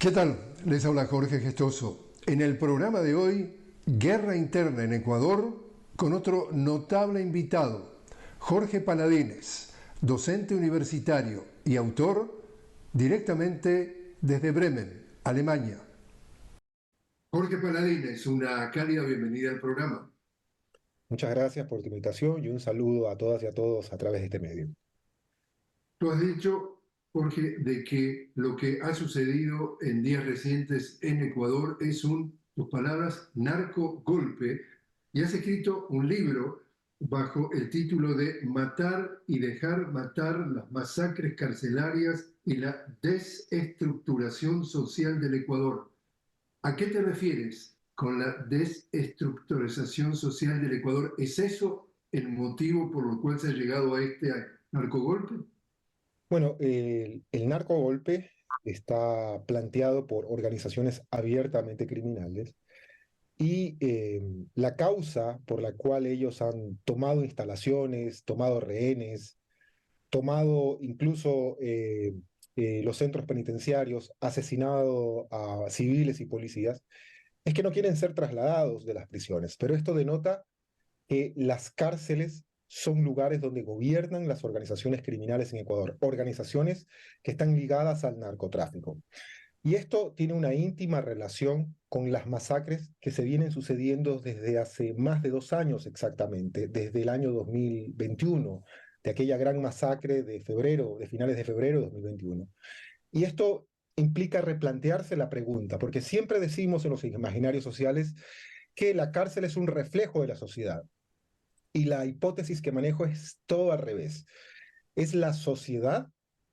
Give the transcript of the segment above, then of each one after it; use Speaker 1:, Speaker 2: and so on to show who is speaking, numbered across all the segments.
Speaker 1: ¿Qué tal? Les habla Jorge Gestoso. En el programa de hoy, Guerra Interna en Ecuador, con otro notable invitado, Jorge Paladines, docente universitario y autor directamente desde Bremen, Alemania. Jorge Paladines, una cálida bienvenida al programa.
Speaker 2: Muchas gracias por tu invitación y un saludo a todas y a todos a través de este medio.
Speaker 1: Tú has dicho, Jorge, de que lo que ha sucedido en días recientes en Ecuador es tus palabras, narcogolpe, y has escrito un libro bajo el título de Matar y dejar matar, las masacres carcelarias y la desestructuración social del Ecuador. ¿A qué te refieres con la desestructuración social del Ecuador? ¿Es eso el motivo por el cual se ha llegado a este narcogolpe?
Speaker 2: Bueno, el narcogolpe está planteado por organizaciones abiertamente criminales y la causa por la cual ellos han tomado instalaciones, tomado rehenes, tomado incluso los centros penitenciarios, asesinado a civiles y policías, es que no quieren ser trasladados de las prisiones. Pero esto denota que las cárceles son lugares donde gobiernan las organizaciones criminales en Ecuador, organizaciones que están ligadas al narcotráfico. Y esto tiene una íntima relación con las masacres que se vienen sucediendo desde hace más de 2 años exactamente, desde el año 2021, de aquella gran masacre de febrero, de finales de febrero de 2021. Y esto implica replantearse la pregunta, porque siempre decimos en los imaginarios sociales que la cárcel es un reflejo de la sociedad. Y la hipótesis que manejo es todo al revés. Es la sociedad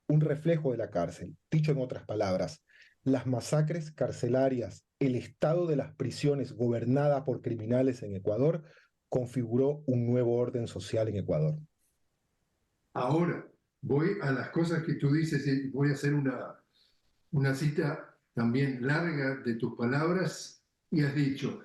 Speaker 2: un reflejo de la cárcel. Dicho en otras palabras, las masacres carcelarias, el estado de las prisiones gobernada por criminales en Ecuador, configuró un nuevo orden social en Ecuador.
Speaker 1: Ahora, voy a las cosas que tú dices y voy a hacer una cita también larga de tus palabras y has dicho,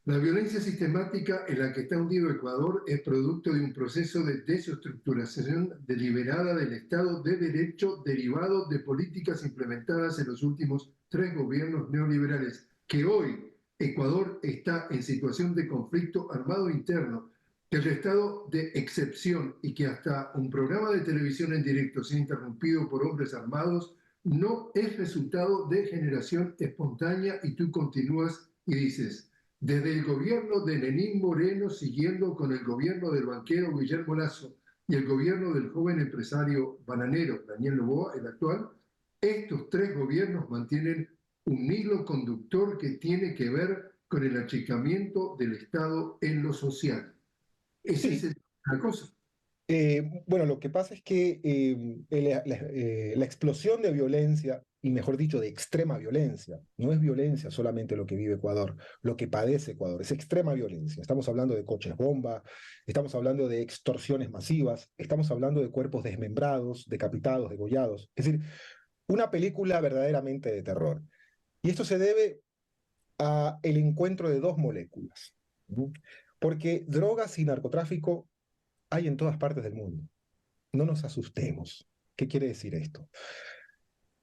Speaker 1: la violencia sistemática en la que está hundido Ecuador es producto de un proceso de desestructuración deliberada del Estado de Derecho derivado de políticas implementadas en los últimos 3 gobiernos neoliberales, que hoy Ecuador está en situación de conflicto armado interno, que el estado de excepción y que hasta un programa de televisión en directo sea interrumpido por hombres armados no es resultado de generación espontánea, y tú continúas y dices, desde el gobierno de Lenín Moreno, siguiendo con el gobierno del banquero Guillermo Lasso y el gobierno del joven empresario bananero Daniel Noboa, el actual, estos 3 gobiernos mantienen un hilo conductor que tiene que ver con el achicamiento del Estado en lo social. Esa
Speaker 2: Sí,
Speaker 1: es la cosa.
Speaker 2: bueno, lo que pasa es que la explosión de violencia, y mejor dicho, de extrema violencia, no es violencia solamente lo que vive Ecuador, lo que padece Ecuador, es extrema violencia. Estamos hablando de coches bomba, estamos hablando de extorsiones masivas, estamos hablando de cuerpos desmembrados, decapitados, degollados. Es decir, una película verdaderamente de terror. Y esto se debe a el encuentro de dos moléculas, ¿no? Porque drogas y narcotráfico hay en todas partes del mundo. No nos asustemos. ¿Qué quiere decir esto?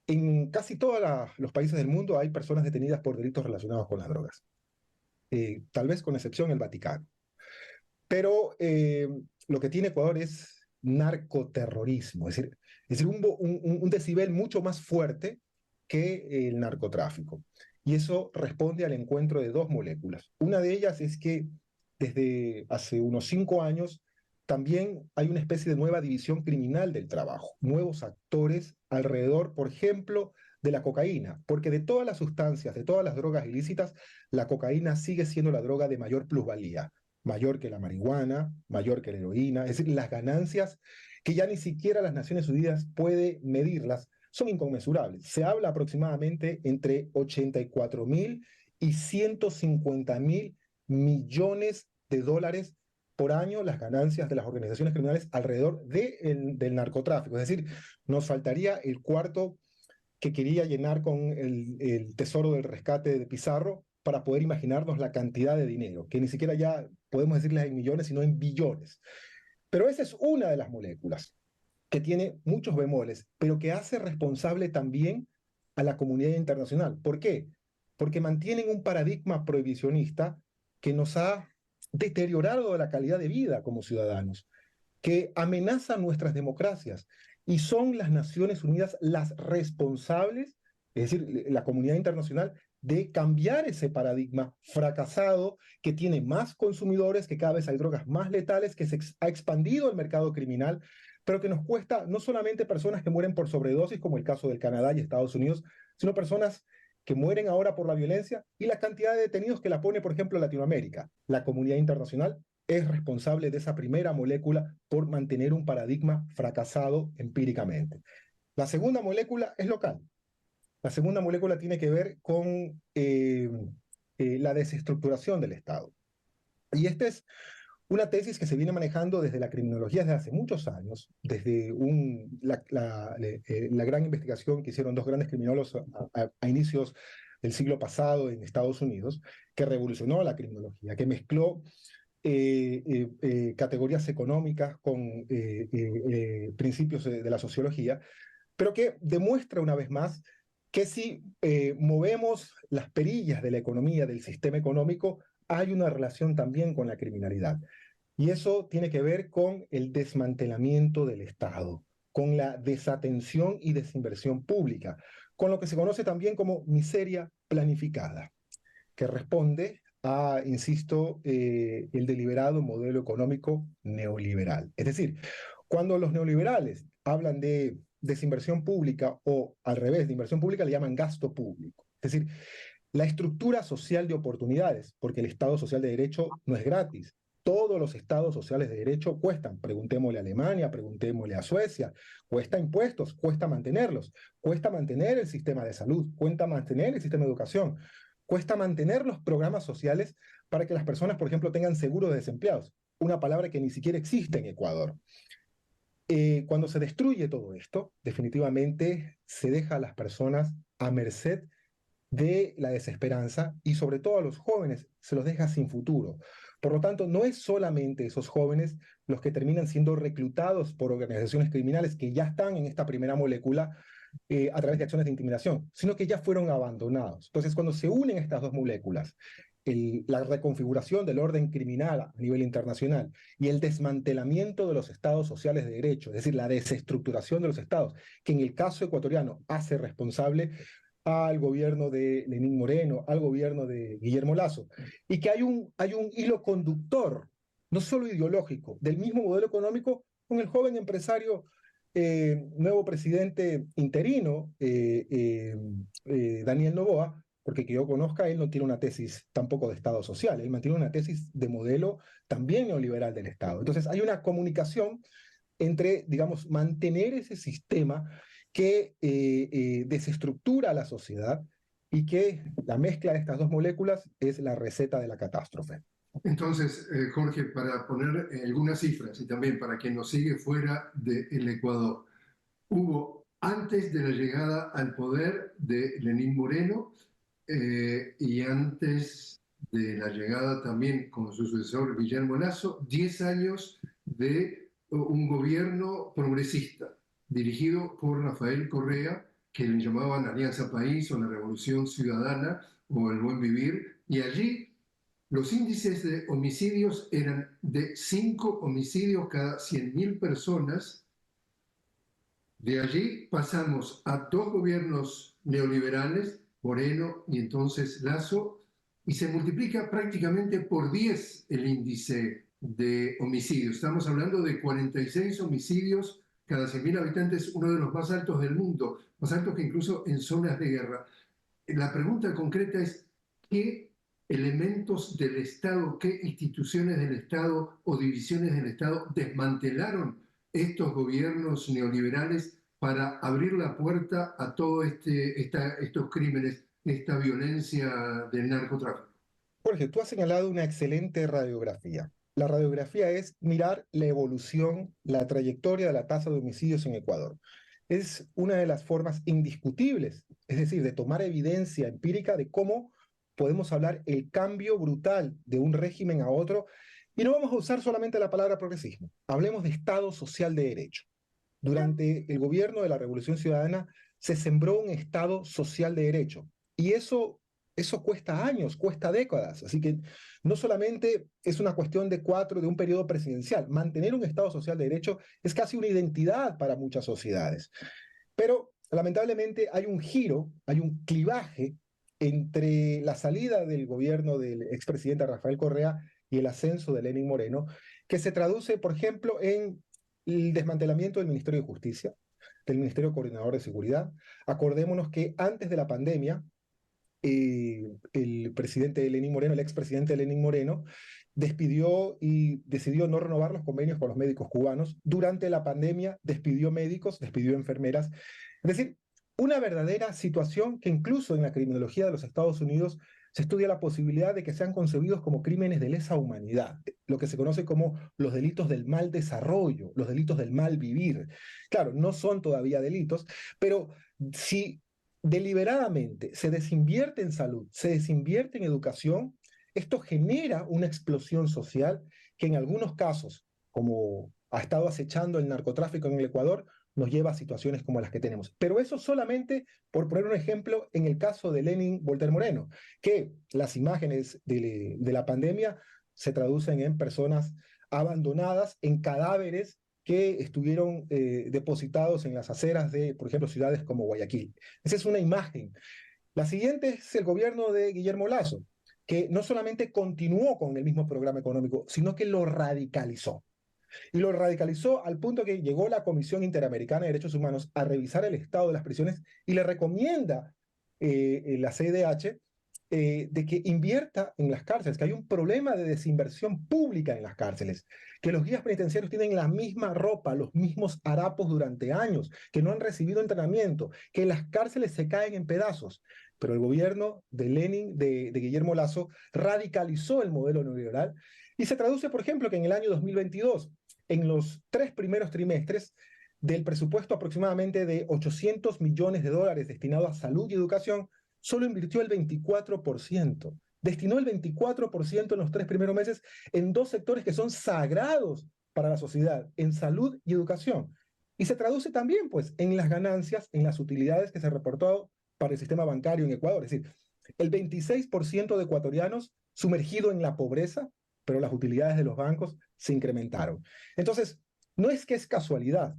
Speaker 2: En casi todos los países del mundo hay personas detenidas por delitos relacionados con las drogas, tal vez con excepción el Vaticano. Pero lo que tiene Ecuador es narcoterrorismo, es decir un decibel mucho más fuerte que el narcotráfico. Y eso responde al encuentro de dos moléculas. Una de ellas es que desde hace unos 5 años también hay una especie de nueva división criminal del trabajo, nuevos actores alrededor, por ejemplo, de la cocaína, porque de todas las sustancias, de todas las drogas ilícitas, la cocaína sigue siendo la droga de mayor plusvalía, mayor que la marihuana, mayor que la heroína, es decir, las ganancias que ya ni siquiera las Naciones Unidas puede medirlas, son inconmensurables. Se habla aproximadamente entre 84.000 y 150.000 millones de dólares por año las ganancias de las organizaciones criminales alrededor del narcotráfico. Es decir, nos faltaría el cuarto que quería llenar con el tesoro del rescate de Pizarro para poder imaginarnos la cantidad de dinero, que ni siquiera ya podemos decirles en millones, sino en billones. Pero esa es una de las moléculas que tiene muchos bemoles, pero que hace responsable también a la comunidad internacional. ¿Por qué? Porque mantienen un paradigma prohibicionista que nos ha deteriorado la calidad de vida como ciudadanos, que amenaza nuestras democracias y son las Naciones Unidas las responsables, es decir, la comunidad internacional, de cambiar ese paradigma fracasado que tiene más consumidores, que cada vez hay drogas más letales, que se ha expandido el mercado criminal, pero que nos cuesta no solamente personas que mueren por sobredosis, como el caso del Canadá y Estados Unidos, sino personas que mueren ahora por la violencia y la cantidad de detenidos que la pone, por ejemplo, Latinoamérica. La comunidad internacional es responsable de esa primera molécula por mantener un paradigma fracasado empíricamente. La segunda molécula es local. La segunda molécula tiene que ver con la desestructuración del Estado. Y esta es una tesis que se viene manejando desde la criminología desde hace muchos años, desde la gran investigación que hicieron dos grandes criminólogos a inicios del siglo pasado en Estados Unidos, que revolucionó la criminología, que mezcló categorías económicas con principios de la sociología, pero que demuestra una vez más que si movemos las perillas de la economía, del sistema económico, hay una relación también con la criminalidad. Y eso tiene que ver con el desmantelamiento del Estado, con la desatención y desinversión pública, con lo que se conoce también como miseria planificada, que responde a, insisto, el deliberado modelo económico neoliberal. Es decir, cuando los neoliberales hablan de desinversión pública o al revés, de inversión pública, le llaman gasto público. Es decir, la estructura social de oportunidades, porque el Estado social de derecho no es gratis. Todos los estados sociales de derecho cuestan. Preguntémosle a Alemania, preguntémosle a Suecia. Cuesta impuestos, cuesta mantenerlos. Cuesta mantener el sistema de salud, cuesta mantener el sistema de educación. Cuesta mantener los programas sociales para que las personas, por ejemplo, tengan seguro de desempleados. Una palabra que ni siquiera existe en Ecuador. Cuando se destruye todo esto, definitivamente se deja a las personas a merced de la desesperanza y sobre todo a los jóvenes se los deja sin futuro. Por lo tanto, no es solamente esos jóvenes los que terminan siendo reclutados por organizaciones criminales que ya están en esta primera molécula a través de acciones de intimidación, sino que ya fueron abandonados. Entonces, cuando se unen estas dos moléculas, la reconfiguración del orden criminal a nivel internacional y el desmantelamiento de los estados sociales de derecho, es decir, la desestructuración de los estados, que en el caso ecuatoriano hace responsable al gobierno de Lenín Moreno, al gobierno de Guillermo Lasso, y que hay un hilo conductor, no solo ideológico, del mismo modelo económico con el joven empresario, nuevo presidente interino, Daniel Noboa, porque que yo conozca, él no tiene una tesis tampoco de Estado social, él mantiene una tesis de modelo también neoliberal del Estado. Entonces hay una comunicación entre, digamos, mantener ese sistema que desestructura a la sociedad y que la mezcla de estas dos moléculas es la receta de la catástrofe.
Speaker 1: Entonces, Jorge, para poner algunas cifras y también para quien nos sigue fuera del Ecuador, hubo antes de la llegada al poder de Lenín Moreno y antes de la llegada también con su sucesor Guillermo Lasso, 10 años de un gobierno progresista dirigido por Rafael Correa, que le llamaban Alianza País o la Revolución Ciudadana o el Buen Vivir, y allí los índices de homicidios eran de 5 homicidios cada 100.000 personas. De allí pasamos a dos gobiernos neoliberales, Moreno y entonces Lasso, y se multiplica prácticamente por 10 el índice de homicidios. Estamos hablando de 46 homicidios cada 100.000 habitantes, uno de los más altos del mundo, más altos que incluso en zonas de guerra. La pregunta concreta es, ¿qué elementos del Estado, qué instituciones del Estado o divisiones del Estado desmantelaron estos gobiernos neoliberales para abrir la puerta a todos estos crímenes, esta violencia del narcotráfico?
Speaker 2: Jorge, tú has señalado una excelente radiografía. La radiografía es mirar la evolución, la trayectoria de la tasa de homicidios en Ecuador. Es una de las formas indiscutibles, es decir, de tomar evidencia empírica de cómo podemos hablar el cambio brutal de un régimen a otro. Y no vamos a usar solamente la palabra progresismo, hablemos de Estado social de derecho. Durante el gobierno de la Revolución Ciudadana se sembró un Estado social de derecho. Y eso cuesta años, cuesta décadas. Así que no solamente es una cuestión de un periodo presidencial. Mantener un Estado social de derecho es casi una identidad para muchas sociedades. Pero lamentablemente hay un giro, hay un clivaje entre la salida del gobierno del expresidente Rafael Correa y el ascenso de Lenín Moreno, que se traduce, por ejemplo, en el desmantelamiento del Ministerio de Justicia, del Ministerio Coordinador de Seguridad. Acordémonos que antes de la pandemia, el presidente Lenín Moreno, el expresidente Lenín Moreno, despidió y decidió no renovar los convenios con los médicos cubanos. Durante la pandemia despidió médicos, despidió enfermeras. Es decir, una verdadera situación que incluso en la criminología de los Estados Unidos se estudia la posibilidad de que sean concebidos como crímenes de lesa humanidad, lo que se conoce como los delitos del mal desarrollo, los delitos del mal vivir. Claro, no son todavía delitos, pero si deliberadamente se desinvierte en salud, se desinvierte en educación, esto genera una explosión social que en algunos casos, como ha estado acechando el narcotráfico en el Ecuador, nos lleva a situaciones como las que tenemos. Pero eso solamente, por poner un ejemplo, en el caso de Lenin Voltaire Moreno, que las imágenes de la pandemia se traducen en personas abandonadas, en cadáveres que estuvieron depositados en las aceras de, por ejemplo, ciudades como Guayaquil. Esa es una imagen. La siguiente es el gobierno de Guillermo Lasso, que no solamente continuó con el mismo programa económico, sino que lo radicalizó. Y lo radicalizó al punto que llegó la Comisión Interamericana de Derechos Humanos a revisar el estado de las prisiones y le recomienda la CIDH de que invierta en las cárceles, que hay un problema de desinversión pública en las cárceles, que los guías penitenciarios tienen la misma ropa, los mismos harapos durante años, que no han recibido entrenamiento, que las cárceles se caen en pedazos. Pero el gobierno de Lenin, de Guillermo Lasso, radicalizó el modelo neoliberal y se traduce, por ejemplo, que en el año 2022, en los 3 primeros trimestres, del presupuesto aproximadamente de $800 millones destinado a salud y educación, solo invirtió el 24%. Destinó el 24% en los 3 primeros meses en dos sectores que son sagrados para la sociedad, en salud y educación. Y se traduce también, pues, en las ganancias, en las utilidades que se reportó para el sistema bancario en Ecuador. Es decir, el 26% de ecuatorianos sumergido en la pobreza, pero las utilidades de los bancos se incrementaron. Entonces, no es que es casualidad.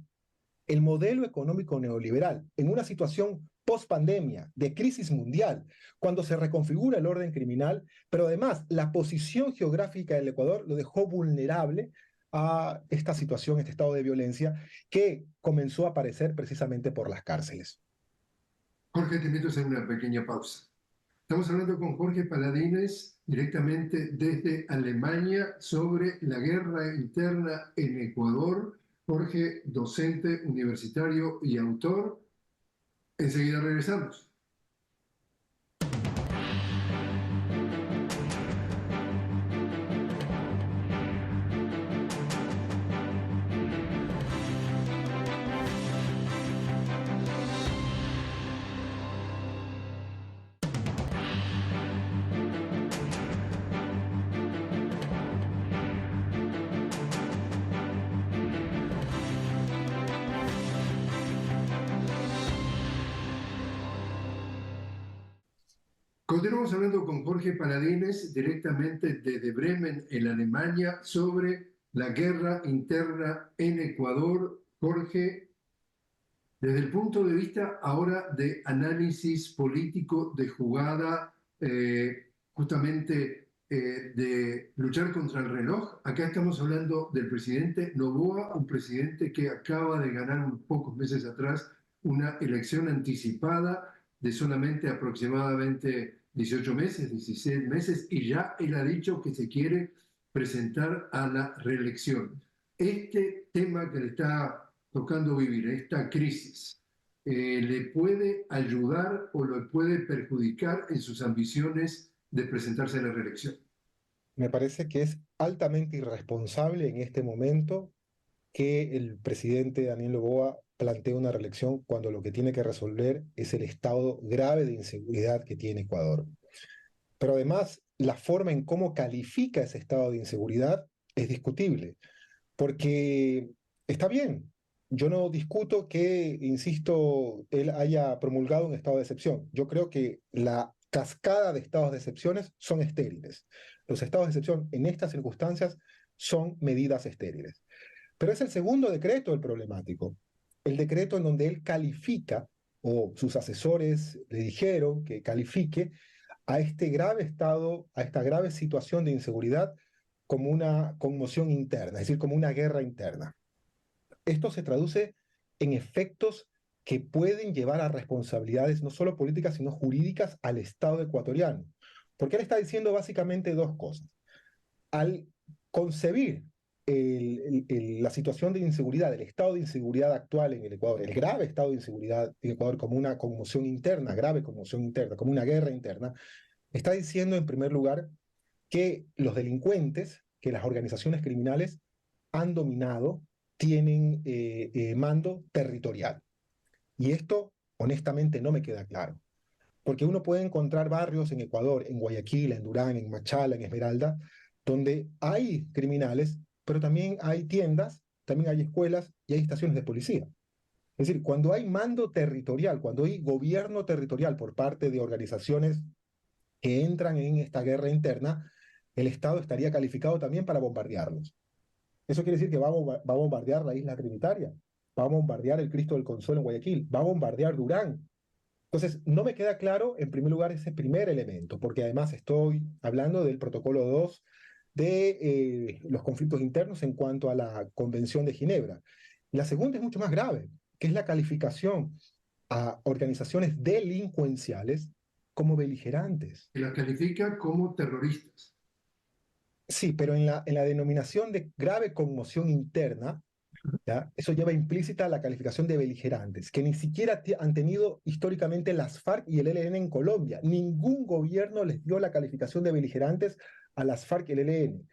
Speaker 2: El modelo económico neoliberal, en una situación post-pandemia, de crisis mundial, cuando se reconfigura el orden criminal, pero además la posición geográfica del Ecuador lo dejó vulnerable a esta situación, este estado de violencia, que comenzó a aparecer precisamente por las cárceles.
Speaker 1: Jorge, te invito a hacer una pequeña pausa. Estamos hablando con Jorge Paladines directamente desde Alemania sobre la guerra interna en Ecuador. Jorge, docente universitario y autor. Enseguida regresamos. Continuamos hablando con Jorge Paladines directamente desde Bremen, en Alemania, sobre la guerra interna en Ecuador. Jorge, desde el punto de vista ahora de análisis político, de jugada, justamente de luchar contra el reloj, acá estamos hablando del presidente Noboa, un presidente que acaba de ganar unos pocos meses atrás una elección anticipada de solamente aproximadamente 18 meses, 16 meses, y ya él ha dicho que se quiere presentar a la reelección. Este tema que le está tocando vivir, esta crisis, ¿le puede ayudar o le puede perjudicar en sus ambiciones de presentarse a la reelección?
Speaker 2: Me parece que es altamente irresponsable en este momento que el presidente Daniel Noboa plantee una reelección cuando lo que tiene que resolver es el estado grave de inseguridad que tiene Ecuador. Pero además, la forma en cómo califica ese estado de inseguridad es discutible, porque está bien. yo no discuto que, insisto, él haya promulgado un estado de excepción. Yo creo que la cascada de estados de excepciones son estériles. Los estados de excepción en estas circunstancias son medidas estériles. Pero es el segundo decreto el problemático. El decreto en donde él califica, o sus asesores le dijeron que califique a este grave estado, a esta grave situación de inseguridad como una conmoción interna, es decir, como una guerra interna. Esto se traduce en efectos que pueden llevar a responsabilidades no solo políticas, sino jurídicas al Estado ecuatoriano. Porque él está diciendo básicamente dos cosas. Al concebir la situación de inseguridad, el estado de inseguridad actual en el Ecuador, el grave estado de inseguridad en Ecuador como una conmoción interna, grave conmoción interna, como una guerra interna, está diciendo en primer lugar que los delincuentes, que las organizaciones criminales han dominado, tienen mando territorial. Y esto, honestamente, no me queda claro. Porque uno puede encontrar barrios en Ecuador, en Guayaquil, en Durán, en Machala, en Esmeralda, donde hay criminales, pero también hay tiendas, también hay escuelas y hay estaciones de policía. Es decir, cuando hay mando territorial, cuando hay gobierno territorial por parte de organizaciones que entran en esta guerra interna, el Estado estaría calificado también para bombardearlos. Eso quiere decir que va a bombardear la isla Trinitaria, va a bombardear el Cristo del Consuelo en Guayaquil, va a bombardear Durán. Entonces, no me queda claro, en primer lugar, ese primer elemento, porque además estoy hablando del protocolo 2 de los conflictos internos en cuanto a la Convención de Ginebra. La segunda es mucho más grave, que es la calificación a organizaciones delincuenciales como beligerantes.
Speaker 1: Que las califica como terroristas.
Speaker 2: Sí, pero en la denominación de grave conmoción interna, ¿ya? Eso lleva implícita la calificación de beligerantes, que ni siquiera han tenido históricamente las FARC y el ELN en Colombia. Ningún gobierno les dio la calificación de beligerantes a las FARC y el ELN.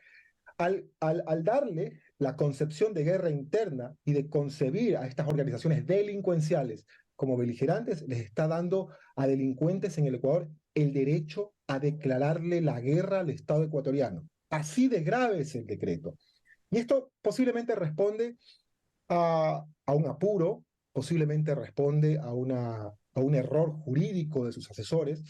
Speaker 2: Al darle la concepción de guerra interna y de concebir a estas organizaciones delincuenciales como beligerantes, les está dando a delincuentes en el Ecuador el derecho a declararle la guerra al Estado ecuatoriano. Así de grave es el decreto. Y esto posiblemente responde a un apuro, posiblemente responde a un error jurídico de sus asesores,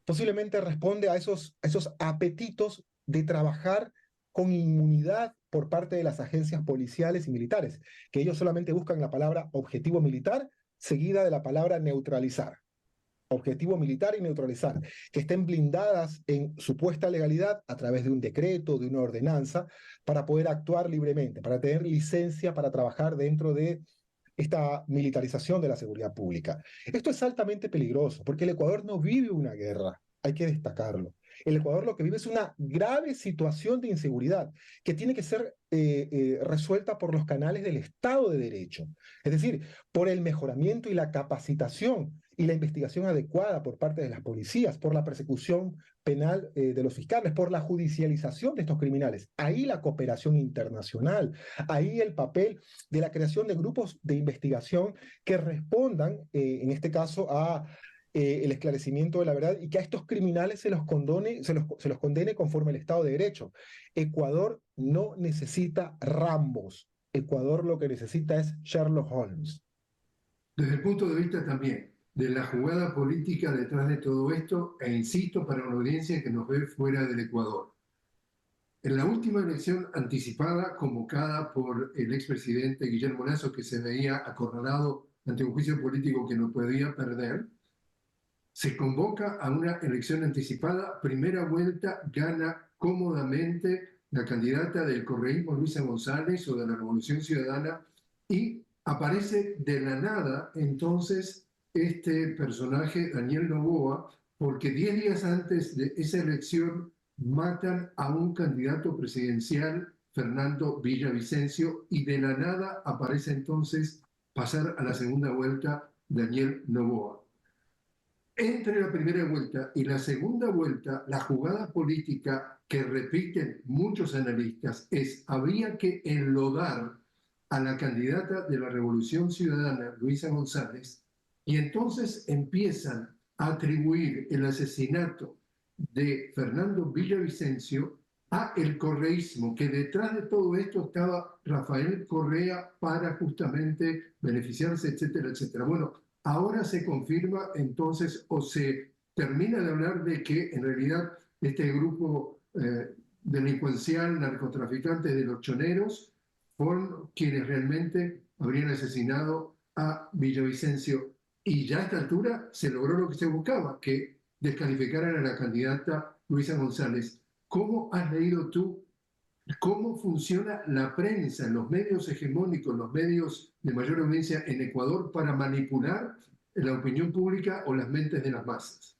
Speaker 2: posiblemente responde a esos apetitos de trabajar con inmunidad por parte de las agencias policiales y militares, que ellos solamente buscan la palabra objetivo militar seguida de la palabra neutralizar. Objetivo militar y neutralizar, que estén blindadas en supuesta legalidad a través de un decreto, de una ordenanza, para poder actuar libremente, para tener licencia para trabajar dentro de esta militarización de la seguridad pública. Esto es altamente peligroso, porque el Ecuador no vive una guerra, hay que destacarlo. El Ecuador lo que vive es una grave situación de inseguridad que tiene que ser resuelta por los canales del Estado de Derecho, es decir, por el mejoramiento y la capacitación y la investigación adecuada por parte de las policías, por la persecución penal de los fiscales, por la judicialización de estos criminales. Ahí la cooperación internacional, ahí el papel de la creación de grupos de investigación que respondan, en este caso, a el esclarecimiento de la verdad y que a estos criminales se los condene conforme al Estado de Derecho. Ecuador no necesita Rambos. Ecuador lo que necesita es Sherlock Holmes.
Speaker 1: Desde el punto de vista también de la jugada política detrás de todo esto, e insisto, para una audiencia que nos ve fuera del Ecuador. En la última elección anticipada, convocada por el expresidente Guillermo Lasso, que se veía acorralado ante un juicio político que no podía perder, se convoca a una elección anticipada, primera vuelta, gana cómodamente la candidata del correísmo Luisa González o de la Revolución Ciudadana y aparece de la nada entonces este personaje, Daniel Noboa, porque 10 días antes de esa elección matan a un candidato presidencial, Fernando Villavicencio, y de la nada aparece entonces pasar a la segunda vuelta Daniel Noboa. Entre la primera vuelta y la segunda vuelta, la jugada política que repiten muchos analistas es: habría que enlodar a la candidata de la Revolución Ciudadana, Luisa González, y entonces empiezan a atribuir el asesinato de Fernando Villavicencio el correísmo, que detrás de todo esto estaba Rafael Correa para justamente beneficiarse, etcétera, etcétera. Bueno, ahora se confirma entonces o se termina de hablar de que en realidad este grupo delincuencial, narcotraficante de los choneros, fueron quienes realmente habrían asesinado a Villavicencio. Y ya a esta altura se logró lo que se buscaba, que descalificaran a la candidata Luisa González. ¿Cómo has leído tú cómo funciona la prensa, los medios hegemónicos, los medios de mayor audiencia en Ecuador para manipular la opinión pública o las mentes de las masas?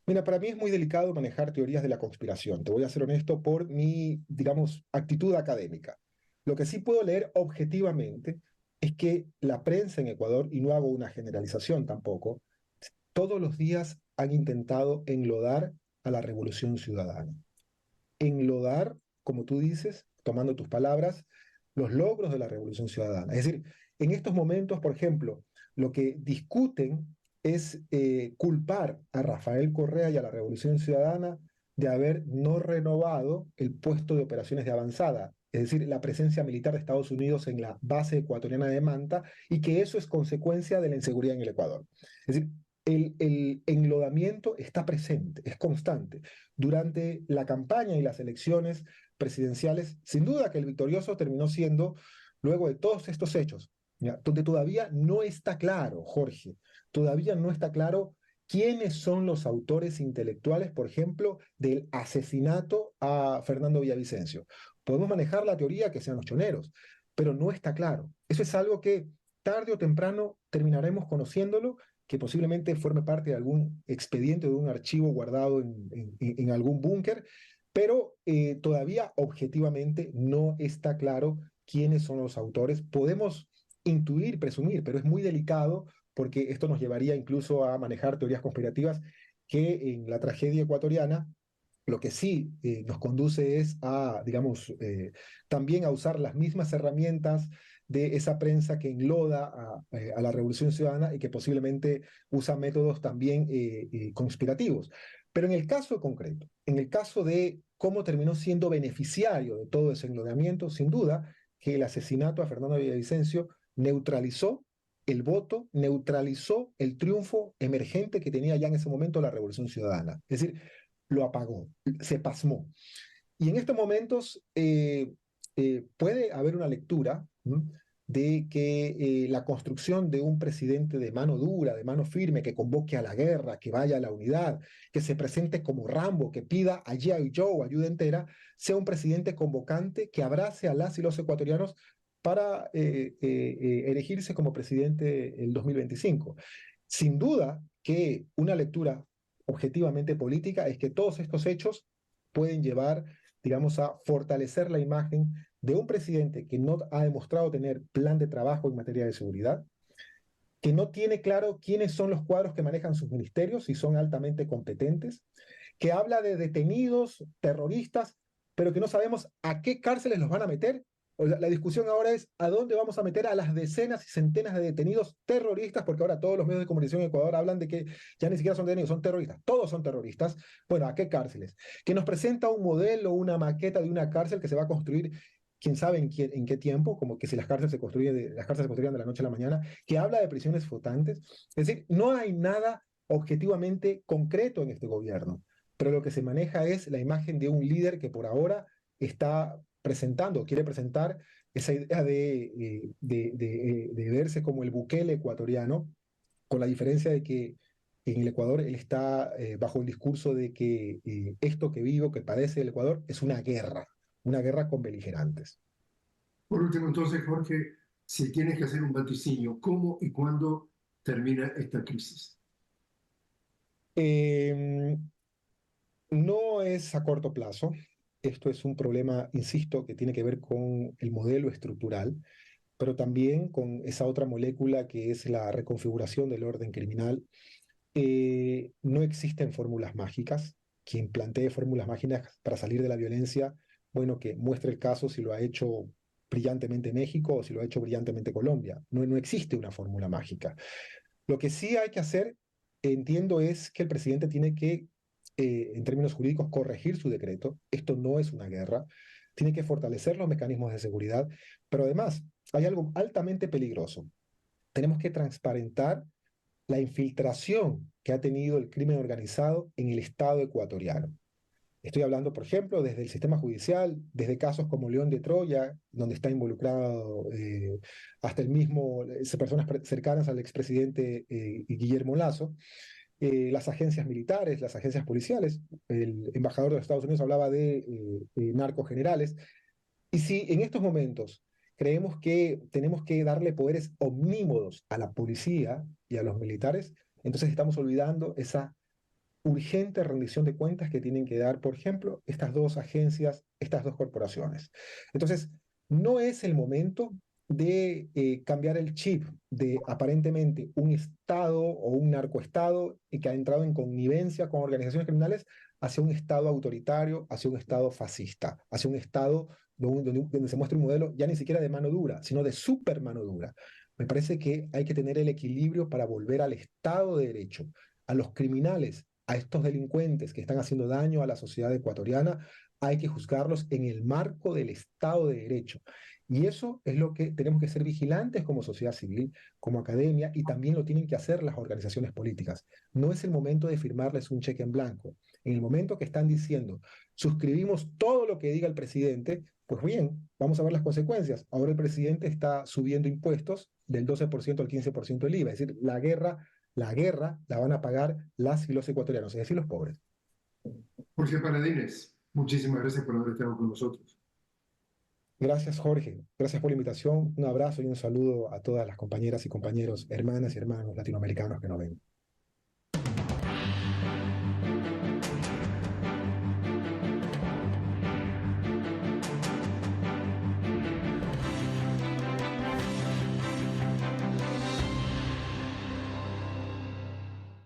Speaker 2: Mira, para mí es muy delicado manejar teorías de la conspiración. Te voy a ser honesto por mi, digamos, actitud académica. Lo que sí puedo leer objetivamente es que la prensa en Ecuador, y no hago una generalización tampoco, todos los días han intentado enlodar a la revolución ciudadana. Enlodar, como tú dices, tomando tus palabras, los logros de la revolución ciudadana. Es decir, en estos momentos, por ejemplo, lo que discuten es culpar a Rafael Correa y a la revolución ciudadana de haber no renovado el puesto de operaciones de avanzada, es decir, la presencia militar de Estados Unidos en la base ecuatoriana de Manta, y que eso es consecuencia de la inseguridad en el Ecuador. Es decir, el enlodamiento está presente, es constante. Durante la campaña y las elecciones presidenciales, sin duda que el victorioso terminó siendo, luego de todos estos hechos, ¿ya? Donde todavía no está claro, Jorge, todavía no está claro quiénes son los autores intelectuales, por ejemplo, del asesinato a Fernando Villavicencio. Podemos manejar la teoría que sean los choneros, pero no está claro. Eso es algo que tarde o temprano terminaremos conociéndolo, que posiblemente forme parte de algún expediente o de un archivo guardado en algún búnker, pero todavía objetivamente no está claro quiénes son los autores. Podemos intuir, presumir, pero es muy delicado porque esto nos llevaría incluso a manejar teorías conspirativas que en la tragedia ecuatoriana lo que sí nos conduce es a, digamos, también a usar las mismas herramientas de esa prensa que enloda a la Revolución Ciudadana y que posiblemente usa métodos también conspirativos. Pero en el caso concreto, en el caso de cómo terminó siendo beneficiario de todo ese enlodamiento, sin duda que el asesinato a Fernando Villavicencio neutralizó el voto, neutralizó el triunfo emergente que tenía ya en ese momento la Revolución Ciudadana. Es decir, lo apagó, se pasmó. Y en estos momentos puede haber una lectura de que la construcción de un presidente de mano dura, de mano firme, que convoque a la guerra, que vaya a la unidad, que se presente como Rambo, que pida a G.I. Joe ayuda entera, sea un presidente convocante que abrace a las y los ecuatorianos para elegirse como presidente el 2025. Sin duda que una lectura objetivamente política es que todos estos hechos pueden llevar, digamos, a fortalecer la imagen de un presidente que no ha demostrado tener plan de trabajo en materia de seguridad, que no tiene claro quiénes son los cuadros que manejan sus ministerios y son altamente competentes, que habla de detenidos, terroristas, pero que no sabemos a qué cárceles los van a meter. La discusión ahora es a dónde vamos a meter a las decenas y centenas de detenidos terroristas, porque ahora todos los medios de comunicación en Ecuador hablan de que ya ni siquiera son detenidos, son terroristas. Todos son terroristas. Bueno, ¿a qué cárceles? Que nos presenta un modelo, una maqueta de una cárcel que se va a construir quién sabe en qué tiempo, como que si las cárceles se construían de la noche a la mañana, que habla de prisiones flotantes. Es decir, no hay nada objetivamente concreto en este gobierno, pero lo que se maneja es la imagen de un líder que por ahora está presentando, quiere presentar esa idea de verse como el Bukele ecuatoriano, con la diferencia de que en el Ecuador él está bajo el discurso de que esto que vivo, que padece el Ecuador, es una guerra con beligerantes.
Speaker 1: Por último, entonces, Jorge, si tienes que hacer un vaticinio, ¿cómo y cuándo termina esta crisis?
Speaker 2: Eh, no es a corto plazo. Esto es un problema, insisto, que tiene que ver con el modelo estructural, pero también con esa otra molécula que es la reconfiguración del orden criminal. No existen fórmulas mágicas. Quien plantee fórmulas mágicas para salir de la violencia, bueno, que muestre el caso si lo ha hecho brillantemente México o si lo ha hecho brillantemente Colombia. No, no existe una fórmula mágica. Lo que sí hay que hacer, entiendo, es que el presidente tiene que en términos jurídicos, corregir su decreto. Esto no es una guerra. Tiene que fortalecer los mecanismos de seguridad, pero además hay algo altamente peligroso. Tenemos que transparentar la infiltración que ha tenido el crimen organizado en el Estado ecuatoriano. Estoy hablando, por ejemplo, desde el sistema judicial, desde casos como León de Troya, donde está involucrado hasta el mismo, personas cercanas al expresidente Guillermo Lasso, las agencias militares, las agencias policiales. El embajador de los Estados Unidos hablaba de narcogenerales. Y si en estos momentos creemos que tenemos que darle poderes omnímodos a la policía y a los militares, entonces estamos olvidando esa urgente rendición de cuentas que tienen que dar, por ejemplo, estas dos agencias, estas dos corporaciones. Entonces, no es el momento de cambiar el chip de aparentemente un Estado o un narcoestado que ha entrado en connivencia con organizaciones criminales hacia un Estado autoritario, hacia un Estado fascista, hacia un Estado donde se muestra un modelo ya ni siquiera de mano dura, sino de super mano dura. Me parece que hay que tener el equilibrio para volver al Estado de Derecho, a los criminales, a estos delincuentes que están haciendo daño a la sociedad ecuatoriana, hay que juzgarlos en el marco del Estado de Derecho. Y eso es lo que tenemos que ser vigilantes como sociedad civil, como academia, y también lo tienen que hacer las organizaciones políticas. No es el momento de firmarles un cheque en blanco. En el momento que están diciendo, suscribimos todo lo que diga el presidente, pues bien, vamos a ver las consecuencias. Ahora el presidente está subiendo impuestos del 12% al 15% del IVA, es decir, la guerra la van a pagar las y los ecuatorianos, es decir, los pobres.
Speaker 1: Jorge Paladines, muchísimas gracias por haber estado con nosotros.
Speaker 2: Gracias, Jorge. Gracias por la invitación. Un abrazo y un saludo a todas las compañeras y compañeros, hermanas y hermanos latinoamericanos que nos ven.